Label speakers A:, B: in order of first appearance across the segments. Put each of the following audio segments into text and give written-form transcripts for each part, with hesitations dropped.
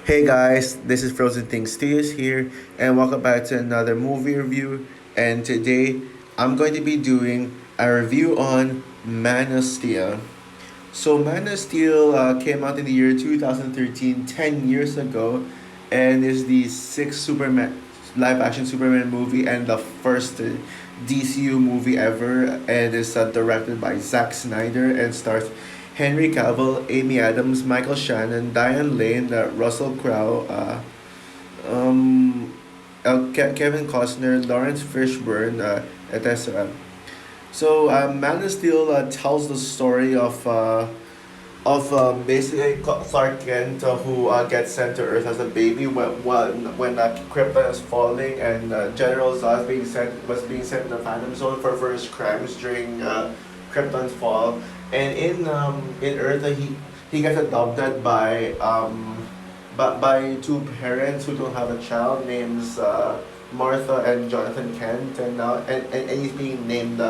A: Hey guys, this is Frozen Things Tears here, and welcome back to another movie review. And today I'm going to be doing a review on Man of Steel. So, Man of Steel came out in the year 2013, 10 years ago, and is the sixth Superman live action Superman movie and the first DCU movie ever. And is directed by Zack Snyder and stars Henry Cavill, Amy Adams, Michael Shannon, Diane Lane, Russell Crowe, um, Kevin Costner, Lawrence Fishburne, etc. So Man of Steel tells the story of basically Clark Kent, who gets sent to Earth as a baby when Krypton is falling, and General Zod was being sent to the Phantom Zone for his crimes during Krypton's fall. And in Earth, he gets adopted by two parents who don't have a child, names Martha and Jonathan Kent, and he's being named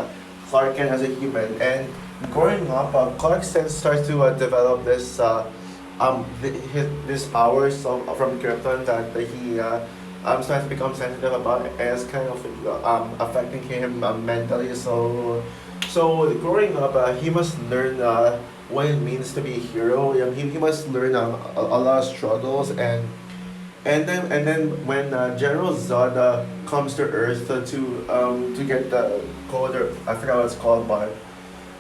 A: Clark Kent as a human. And growing up, Clark Kent starts to develop this powers from Krypton that he starts to become sensitive about, and it's kind of affecting him mentally. So growing up, he must learn what it means to be a hero. He must learn a lot of struggles, and then when General Zod comes to Earth to get the code, or I forgot what it's called, but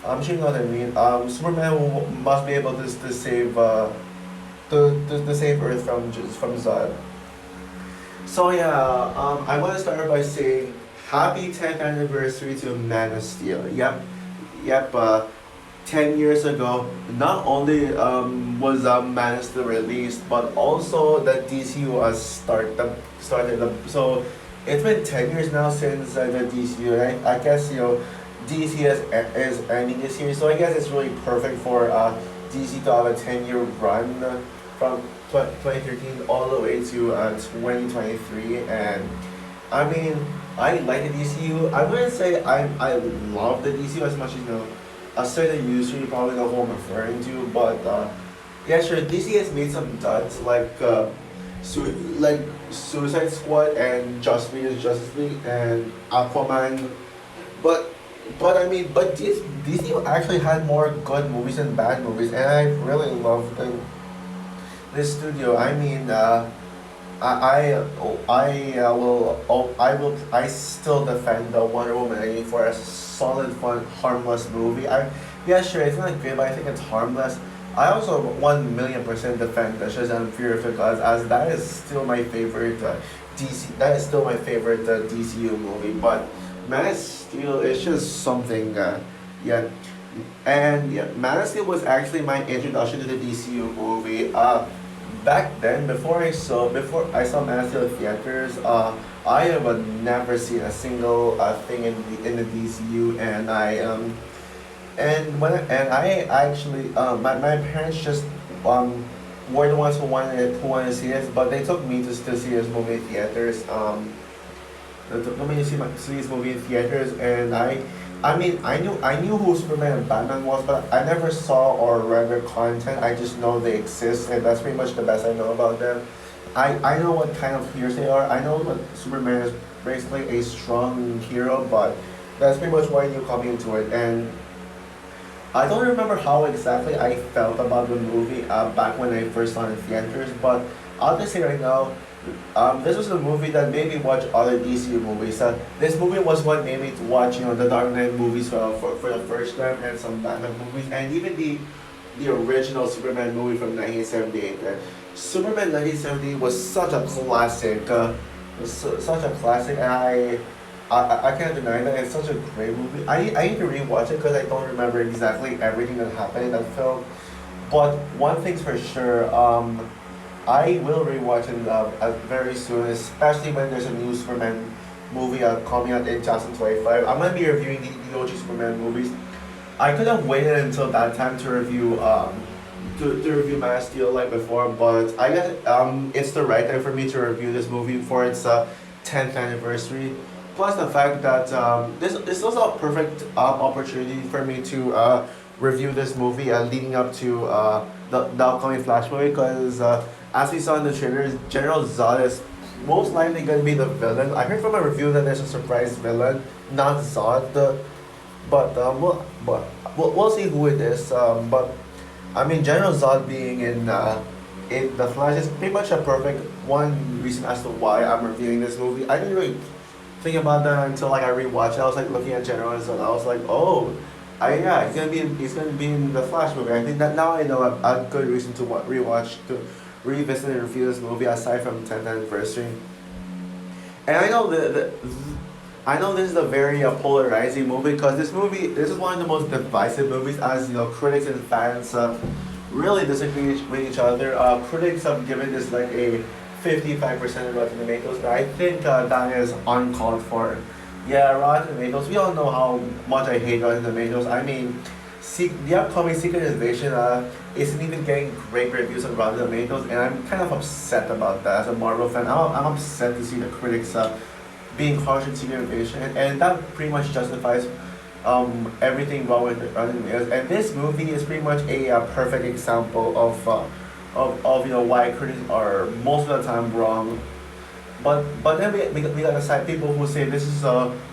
A: I'm sure you know what I mean. Superman must be able to save to save Earth from Zod. So yeah, I want to start by saying happy 10th anniversary to Man of Steel. Yep. 10 years ago, not only was Man of Steel released, but also the DCU was started. So it's been 10 years now since the DCU. Right? I guess DC is ending this year, so I guess it's really perfect for DC to have a 10-year run from 2013 all the way to 2023. And I mean, I like the DCU. I wouldn't say I love the DCU as much as a certain user you probably know who I'm referring to, but yeah, sure. DC has made some duds like Suicide Squad and Justice League and Aquaman, but DC actually had more good movies than bad movies, and I really love this studio. I mean, I still defend the Wonder Woman 84 as a solid, fun, harmless movie. Yeah, sure, it's not great, but I think it's harmless. I also 1,000,000% defend the Shazam Fury of the Gods, as that is still my favorite DC. That is still my favorite DCU movie. But Man of Steel is just something. Yeah, and yeah, Man of Steel was actually my introduction to the DCU movie. Back then, before I saw Man of Steel in theaters, I have never seen a single thing in the DCU, and I actually my parents just um were the ones who wanted to see this, but they took me to see this movie in theaters. They took me to see this movie in theaters, and I knew who Superman and Batman was, but I never saw or read their content. I just know they exist, and that's pretty much the best I know about them. I know what kind of heroes they are. I know that Superman is basically a strong hero, but that's pretty much why I knew coming into it. And I don't remember how exactly I felt about the movie back when I first saw it in theaters, but I'll just say right now, this was a movie that made me watch other DCU movies. This movie was what made me to watch, the Dark Knight movies for the first time, and some Batman movies, and even the original Superman movie from 1978. Superman 1978 was such a classic, and I can't deny that it's such a great movie. I need to rewatch it because I don't remember exactly everything that happened in that film. But one thing's for sure, I will rewatch it very soon, especially when there's a new Superman movie coming out in 2025. I'm gonna be reviewing the OG Superman movies. I could have waited until that time to review to review Man of Steel like before, but I guess it's the right time for me to review this movie for its 10th anniversary. Plus the fact that this was a perfect opportunity for me to review this movie leading up to the upcoming Flash movie, because as we saw in the trailers, General Zod is most likely going to be the villain. I heard from a review that there's a surprise villain, not Zod, but we'll see who it is. But I mean, General Zod being in the Flash is pretty much a perfect one reason as to why I'm reviewing this movie. I didn't really think about that until like I rewatched it. I was like looking at General Zod. I was like, oh, yeah, he's gonna be in the Flash movie. I think that now I know a good reason to rewatch to revisit and review this movie aside from 10th anniversary. And I know this is a very polarizing movie because this is one of the most divisive movies, as you know, critics and fans really disagree with each other. Critics have given this like a 55% of Rotten Tomatoes, but I think that is uncalled for. Yeah, Rotten Tomatoes. We all know how much I hate Rotten Tomatoes. I mean, the upcoming Secret Invasion isn't even getting great reviews on Rotten Tomatoes, and I'm kind of upset about that as a Marvel fan. I'm upset to see the critics being harsh on Secret Invasion, and that pretty much justifies everything wrong with Rotten Tomatoes. And this movie is pretty much a perfect example of you know why critics are most of the time wrong. But then we got aside people who say this is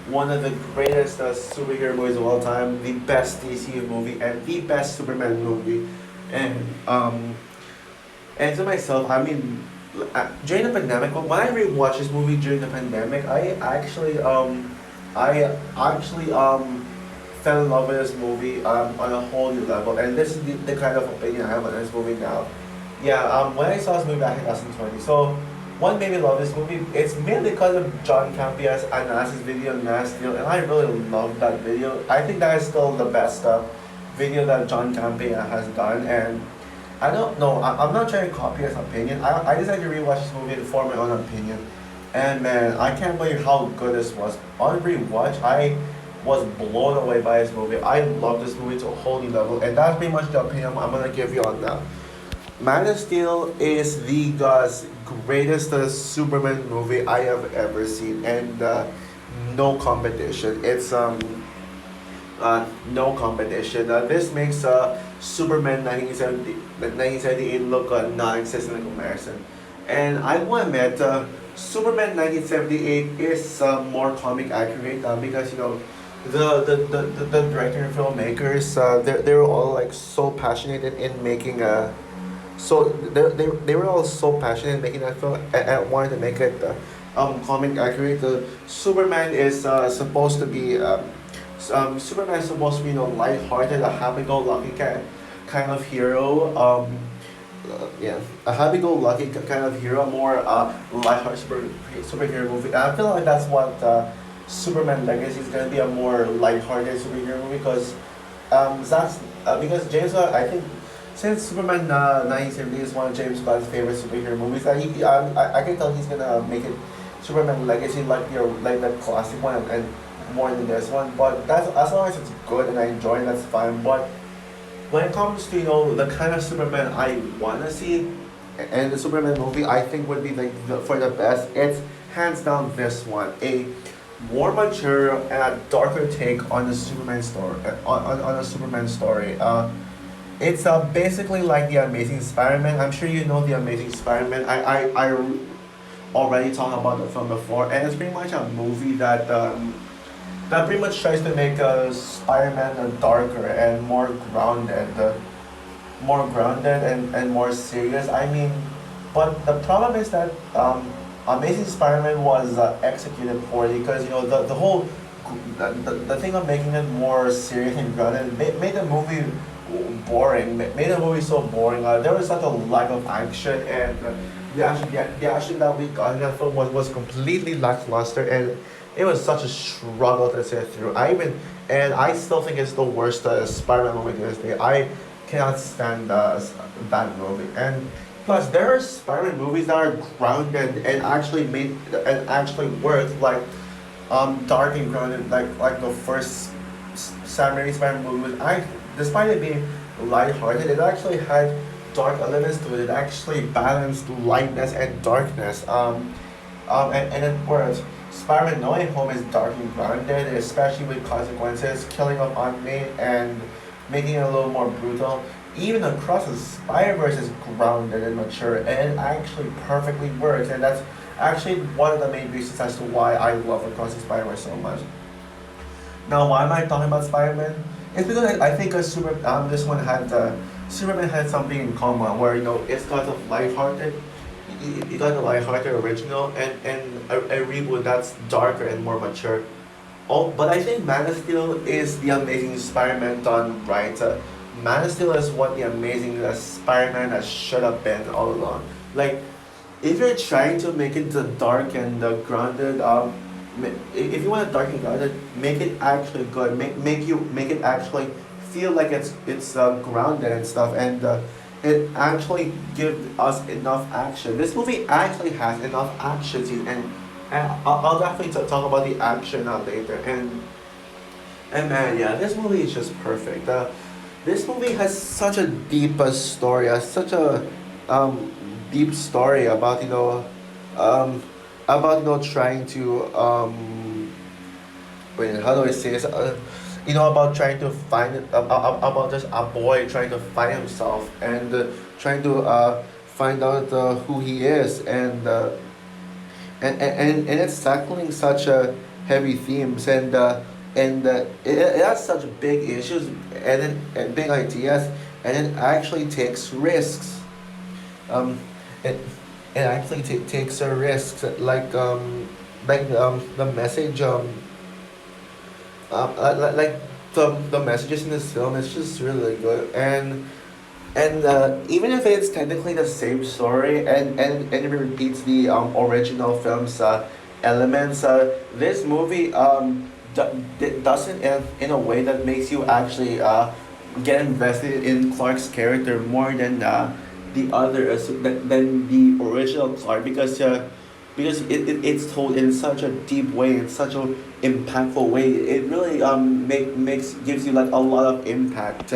A: one of the greatest superhero movies of all time, the best DC movie, and the best Superman movie. And to myself, I mean, during the pandemic, when I rewatched this movie during the pandemic, I actually fell in love with this movie on a whole new level, and this is the kind of opinion I have on this movie now. Yeah, when I saw this movie back in 2020, so what made me love this movie? It's mainly because of John Campia's Analysis video, Man of Steel, and I really love that video. I think that is still the best video that John Campia has done, and I don't know, I'm not trying to copy his opinion. I decided to rewatch this movie to form my own opinion, and man, I can't believe how good this was. On rewatch, I was blown away by this movie. I love this movie to a whole new level, and that's pretty much the opinion I'm gonna give you on that. Man of Steel is the greatest Superman movie I have ever seen, and no competition. It's no competition. This makes Superman 1978 look non-existent in comparison. And I will admit, Superman 1978 is more comic accurate because you know the director and filmmakers they were all like so passionate in making a so they were all so passionate in making that film and wanted to make it comic accurate. The Superman is supposed to be Superman is supposed to be, you know, light-hearted, a happy-go-lucky kind of hero. Yeah, a happy-go-lucky kind of hero, more light-hearted superhero movie. And I feel like that's what Superman Legacy is gonna be, a more light-hearted superhero movie because James I think since Superman 1970 is one of James Gunn's favorite superhero movies, I can tell he's gonna make it Superman Legacy like the classic one and more than this one. But that's as long as it's good and I enjoy it, that's fine. But when it comes to, you know, the kind of Superman I wanna see and the Superman movie I think would be like for the best, it's hands down this one, a more mature and a darker take on the Superman story on a Superman story. It's basically like the Amazing Spider-Man. I'm sure you know the Amazing Spider-Man. I already talked about the film before, and it's pretty much a movie that pretty much tries to make Spider-Man darker and more grounded and more serious. I mean, but the problem is that Amazing Spider-Man was executed poorly because you know the whole the thing of making it more serious and grounded made the movie boring. Made the movie so boring. There was such a lack of action, and the action that we got in that film was completely lackluster, and it was such a struggle to sit through. I still think it's the worst Spider-Man movie to this day. I cannot stand that movie. And plus, there are Spider-Man movies that are grounded and actually work, like dark and grounded, like the first Sam Raimi Spider-Man movie. Despite it being light-hearted, it actually had dark elements to it. It actually balanced lightness and darkness. And it works. Spider-Man No Way Home is dark and grounded, especially with consequences, killing of Aunt May and making it a little more brutal. even across the Spider-Verse is grounded and mature, and it actually perfectly works. And that's actually one of the main reasons as to why I love Across the Spider-Verse so much. Now, why am I talking about Spider-Man? It's because I think this one had Superman had something in common where it's got a lighthearted, you got a lighthearted original and a reboot that's darker and more mature. Oh, but I think Man of Steel is the Amazing Spider-Man done right. Man of Steel is what the Amazing Spider-Man that should have been all along. Like, if you're trying to make it the dark and the grounded, if you want it dark and grounded, make it actually good. Make it actually feel like it's grounded and stuff, and it actually gives us enough action. This movie actually has enough action scenes, and I'll definitely talk about the action later. And man, yeah, this movie is just perfect. This movie has such a deep story, such a deep story about trying to wait, how do I say this? About trying to find it, about just a boy trying to find himself and trying to find out who he is, and it's tackling such heavy themes, and it has such big issues and big ideas, and it actually takes risks. Um, it it actually takes a risk, the message like the messages in this film is just really good, and even if it's technically the same story and it repeats the original film's elements, this movie does it in a way that makes you actually get invested in Clark's character more than the other than the original Clark, because it's told in such a deep way, in such a impactful way. It really makes gives you like a lot of impact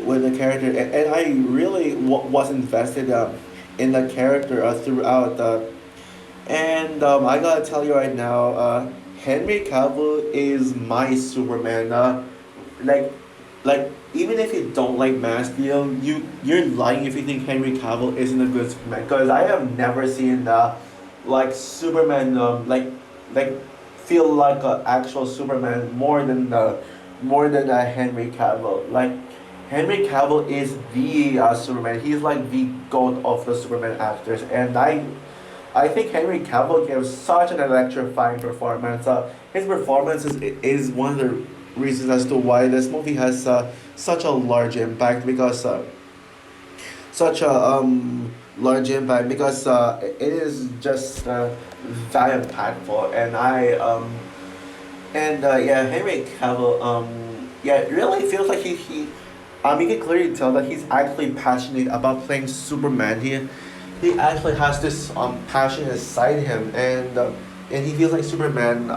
A: with the character, and I really was invested in the character throughout. And I gotta tell you right now, Henry Cavill is my Superman. Like, even if you don't like Man of Steel, you're lying if you think Henry Cavill isn't a good Superman. Because I have never seen Superman like feel like an actual Superman more than Henry Cavill. Like, Henry Cavill is the Superman. He's like the goat of the Superman actors, and I think Henry Cavill gives such an electrifying performance. His performance is one of the reasons as to why this movie has such a large impact, because such a large impact because it is just that impactful. And yeah, Henry Cavill, yeah, it really feels like you can clearly tell that he's actually passionate about playing Superman. He actually has this passionate side to him, and he feels like Superman.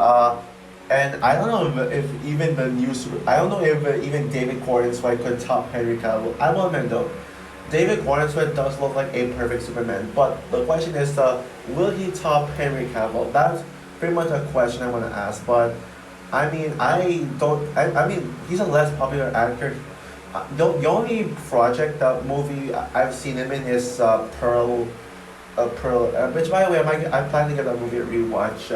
A: And I don't know if even the new I don't know if even David Corenswet could top Henry Cavill. I will admit though, David Corenswet does look like a perfect Superman. But the question is, will he top Henry Cavill? That's pretty much a question I want to ask. But I mean, I don't. I mean, he's a less popular actor. The only project, movie I've seen him in is Pearl. Which, by the way, I plan to get that movie a rewatch.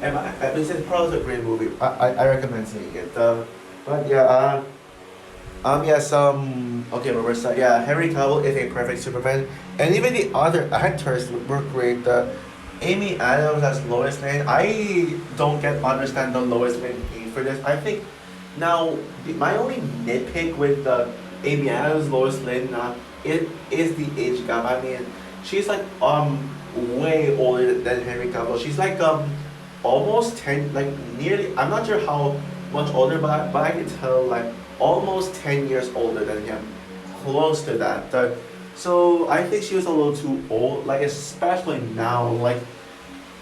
A: And this is Pearl is a great movie. I recommend seeing it. But yeah. Yes. Okay, Marissa. Yeah, Henry Cavill is a perfect Superman, and even the other actors were great. Amy Adams as Lois Lane. I don't understand the Lois Lane hate for this. I think now my only nitpick with Amy Adams Lois Lane it is the age gap. I mean, she's like way older than Henry Cavill. She's like almost 10, like nearly. I'm not sure how much older, but I can tell like almost 10 years older than him, close to that. So I think she was a little too old, like especially now,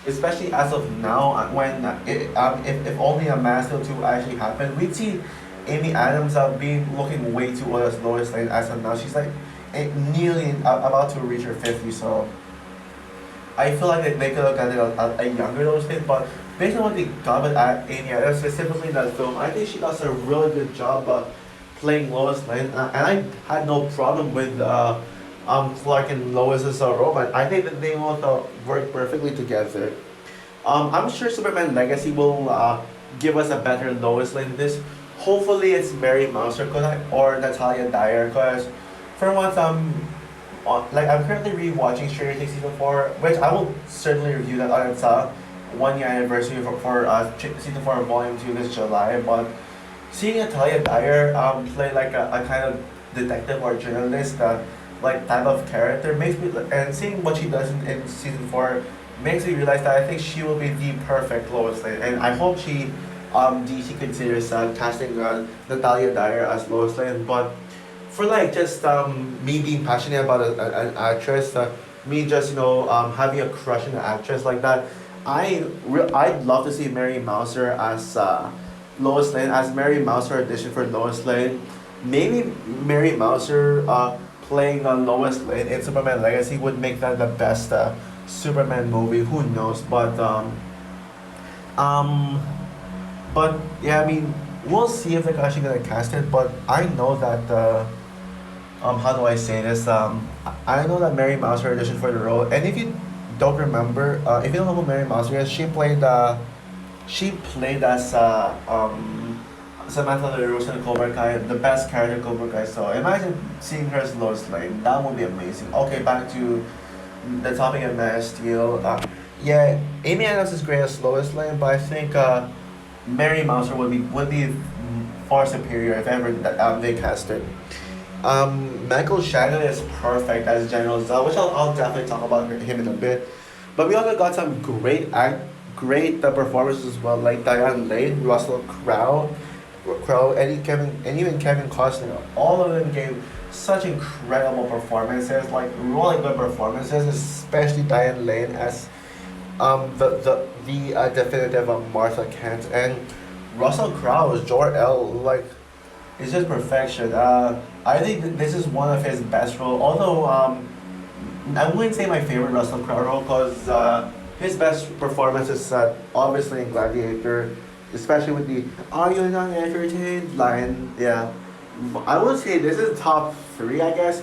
A: especially as of now, when if only a Master 2 actually happened, we'd see Amy Adams looking way too old as Lois Lane as of now. She's like nearly about to reach her 50, so I feel like they could have gotten a younger Lois Lane, but based on what they got with Amy Adams, specifically in that film, I think she does a really good job playing Lois Lane, and I had no problem with Clark and Lois as a robot. I think that they both work perfectly together. I'm sure Superman Legacy will give us a better Lois Lane than this. Hopefully, it's Mary Mouser or Natalia Dyer, because for once, like I'm currently rewatching Stranger Things season 4, which I will certainly review that on its 1 year anniversary for season 4 volume 2 this July. But seeing Natalia Dyer play like a kind of detective or journalist like type of character makes me, and seeing what she does in season 4 makes me realize that I think she will be the perfect Lois Lane, and I hope DC considers casting Natalia Dyer as Lois Lane. But for like just me being passionate about an actress, me just having a crush on an actress like that, I'd love to see Mary Mouser as Lois Lane, as Mary Mouser audition for Lois Lane. Maybe Mary Mouser playing Lois Lane in Superman Legacy would make that the best Superman movie. Who knows? Um, but yeah, I mean, we'll see if they're actually gonna cast it. But I know that how do I say this? I know that Mary Mouser auditioned for the role, and if you don't remember, if you don't know who Mary Mouser is, she played as Samantha LaRue in Cobra Kai, the best character Cobra Kai saw. Imagine seeing her as Lois Lane. That would be amazing. Okay, back to the topic of Man of Steel. Yeah, Amy Adams is great as Lois Lane, but I think Mary Mouser would be far superior if ever they cast her. Michael Shannon is perfect as General Zod, which I'll definitely talk about him in a bit. But we also got some great performances as well, like Diane Lane, Russell Crowe, and even Kevin Costner. All of them gave such incredible performances, like really good performances, especially Diane Lane as the definitive Martha Kent, and Russell Crowe as Jor-El. Like, it's just perfection. I think this is one of his best roles. Although I wouldn't say my favorite Russell Crowe role, because his best performance is obviously in Gladiator, especially with the "Are you not entertained?" line. Yeah, I would say this is top three. I guess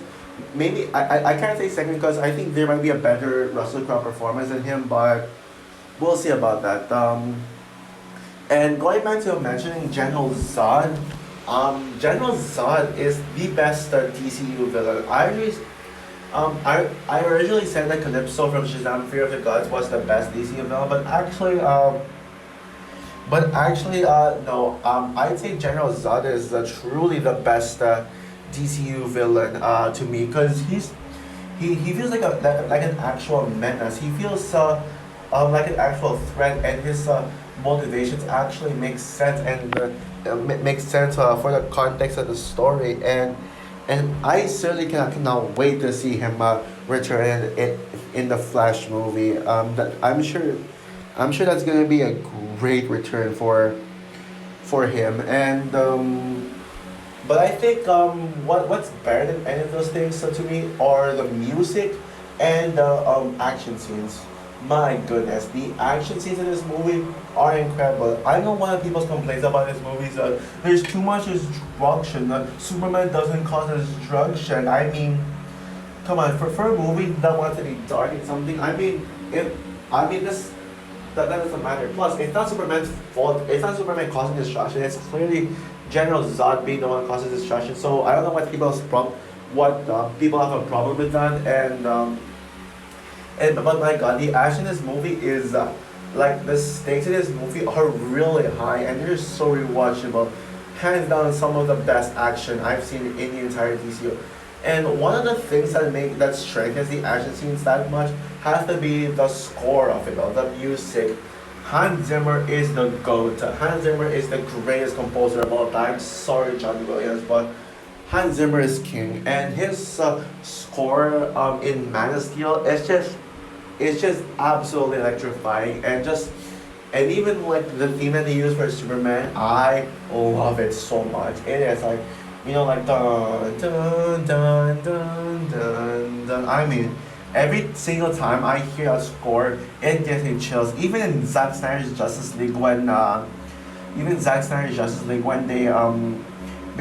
A: maybe I can't say second because I think there might be a better Russell Crowe performance than him, but we'll see about that. And going back to mentioning General Zod, General Zod is the best DCU villain. I originally said that Calypso from Shazam: Fear of the Gods was the best DCU villain, but actually, no. I'd say General Zod is truly the best DCU villain to me, because he feels like an actual menace. He feels like an actual threat, and his motivations actually make sense, and makes sense for the context of the story, and I certainly cannot wait to see him return in the Flash movie. That I'm sure that's gonna be a great return for him, and but I think what's better than any of those things, to me, are the music and the action scenes. My goodness, the action scenes in this movie are incredible. I know one of people's complaints about this movie is that there's too much destruction. That Superman doesn't cause destruction. I mean, come on, for a movie that wants to be dark and something, this that doesn't matter. Plus, it's not Superman's fault. It's not Superman causing destruction. It's clearly General Zod being the one causing destruction. So I don't know what people have a problem with that, but my God, the action in this movie is like the stakes in this movie are really high, and they're so rewatchable. Hands down, some of the best action I've seen in the entire DCU. And one of the things that strengthens the action scenes that much has to be the score of it all, the music. Hans Zimmer is the GOAT. Hans Zimmer is the greatest composer of all time. Sorry, John Williams, but Hans Zimmer is king, and his score in Man of Steel it's just absolutely electrifying, and even like the theme that they use for Superman, I love it so much. It is like, like dun dun dun dun dun dun. I mean, every single time I hear that score, it gives me chills. Even in Zack Snyder's Justice League when they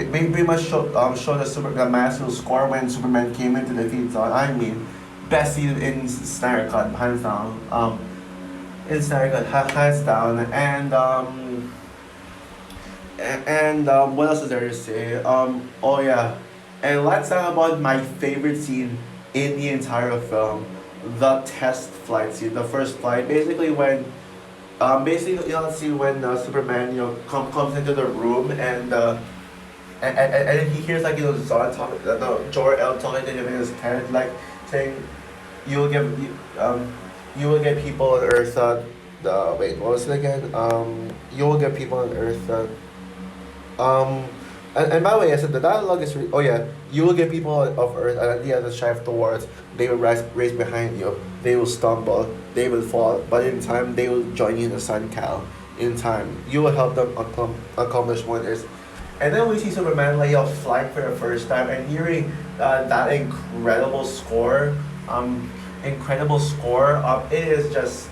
A: pretty much show the Man of Steel score when Superman came into the defeat Zod. I mean, best scene in Snyder Cut, hands down. In Snyder Cut, hands down, and what else is there to say? Oh yeah, and let's talk about my favorite scene in the entire film, the test flight scene, the first flight. Basically, basically let's see when Superman comes into the room and he hears like Zod talking, no, Jor-El talking to him in his head, like saying, "You will you will get people on Earth." Wait, what was it again? You will get people on Earth. Um, and by the way, I said the dialogue is oh yeah, you will get people of Earth and at the other strive towards. They will race behind you. They will stumble. They will fall. But in time, they will join you in the sun, Cal. In time, you will help them accomplish wonders. And then we see Superman like flying for the first time and hearing that incredible score. Incredible score. It is just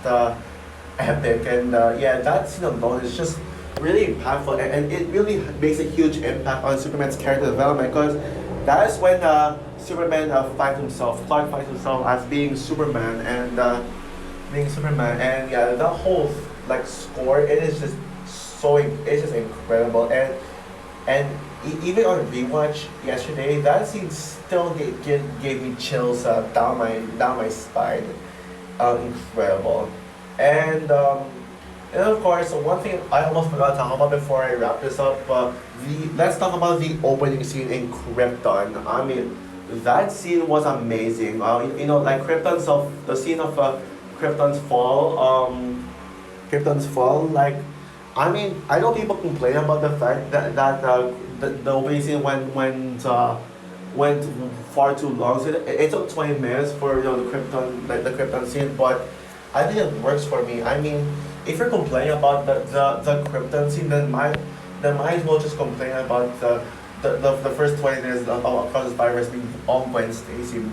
A: epic, and yeah, that scene alone is just really impactful, and it really makes a huge impact on Superman's character development because that's when Superman finds himself, Clark finds himself as being Superman, and yeah, the whole like score, it is just it's just incredible, and even on rewatch yesterday, that scene still gave me chills down my spine, incredible, and. And of course, one thing I almost forgot to talk about before I wrap this up, let's talk about the opening scene in Krypton. I mean, that scene was amazing. Like the scene of Krypton's fall. Like, I mean, I know people complain about the fact that the opening scene went far too long. So it took 20 minutes for the Krypton scene, but I think it works for me. I mean, if you're complaining about the Krypton scene, then might as well just complain about the first 20 minutes of Across the Spider-Verse being on Gwen Stacy.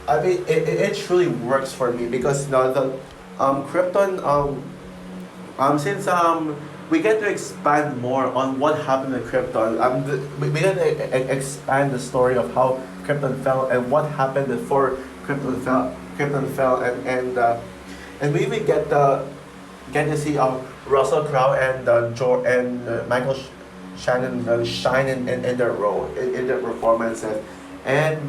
A: I mean, it truly works for me because the Krypton since we get to expand more on what happened to Krypton. We get to expand the story of how Krypton fell and what happened before Krypton fell, and we even get to see Russell Crowe and Michael Shannon shine in their role, in their performances, and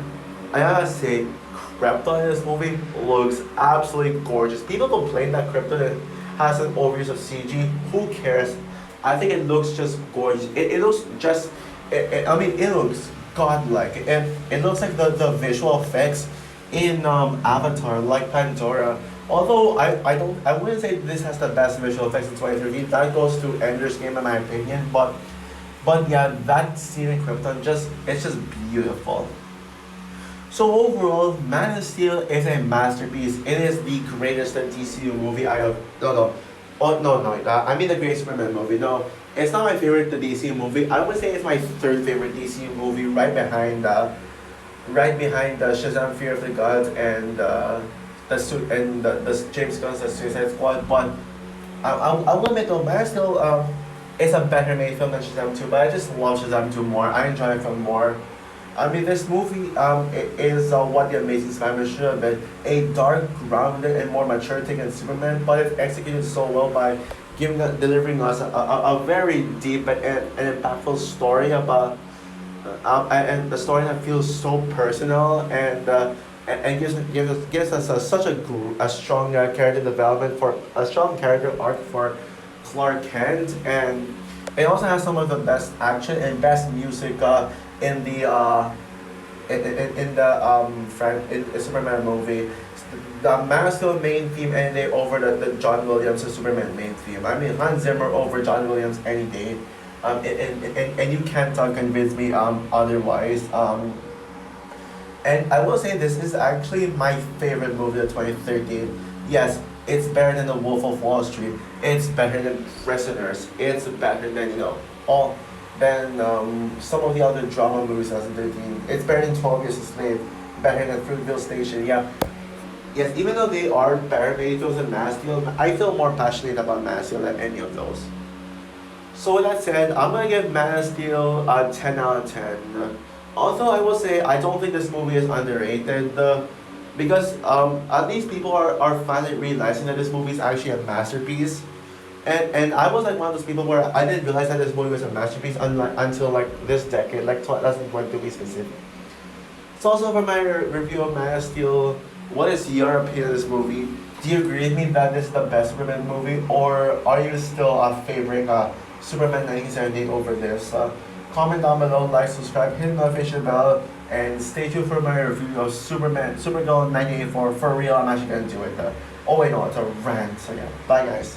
A: I gotta say, Krypton in this movie looks absolutely gorgeous. People complain that Krypton has an overuse of CG. Who cares? I think it looks just gorgeous. It looks just, I mean, it looks godlike. It looks like the visual effects in Avatar, like Pandora. Although I wouldn't say this has the best visual effects in 2013. That goes to Ender's Game in my opinion. But yeah, that scene in Krypton it's just beautiful. So overall, Man of Steel is a masterpiece. It is the greatest DCU movie I have. I mean the greatest Superman movie. No, it's not my favorite DCU movie. I would say it's my third favorite DCU movie, right behind Shazam: Fear of the Gods and the James Gunn's Suicide Squad. But I will admit though, Man of Steel is a better made film than Shazam 2. But I just love Shazam 2 more. I enjoy it more. I mean, this movie is what The Amazing Spider-Man should have been. A dark, grounded, and more mature take on Superman, but it's executed so well by delivering us a very deep and impactful story about, and the story that feels so personal and gives us such a strong character development, for a strong character arc for Clark Kent, and it also has some of the best action and best music in the Superman movie. The Man of Steel main theme any day over the John Williams Superman main theme. I mean, Hans Zimmer over John Williams any day. And you can't convince me otherwise. And I will say this is actually my favorite movie of 2013. Yes, it's better than The Wolf of Wall Street. It's better than Prisoners. It's better than some of the other drama movies of 2013. It's better than 12 Years a Slave. Better than Fruitvale Station. Yeah. Yes, even though they are better made films than Man of Steel, I feel more passionate about Man of Steel than any of those. So with that said, I'm gonna give Man of Steel a 10 out of 10. Also, I will say I don't think this movie is underrated because at least people are finally realizing that this movie is actually a masterpiece. And I was like one of those people where I didn't realize that this movie was a masterpiece until like this decade, like 2020 to be specific. So also for my review of Man of Steel, what is your opinion of this movie? Do you agree with me that this is the best Superman movie, or are you still favoring Superman 1978 over this? Comment down below, like, subscribe, hit the notification bell, and stay tuned for my review of Supergirl 1984. For real, I'm actually gonna do it. Oh wait, no, it's a rant. So yeah, bye guys.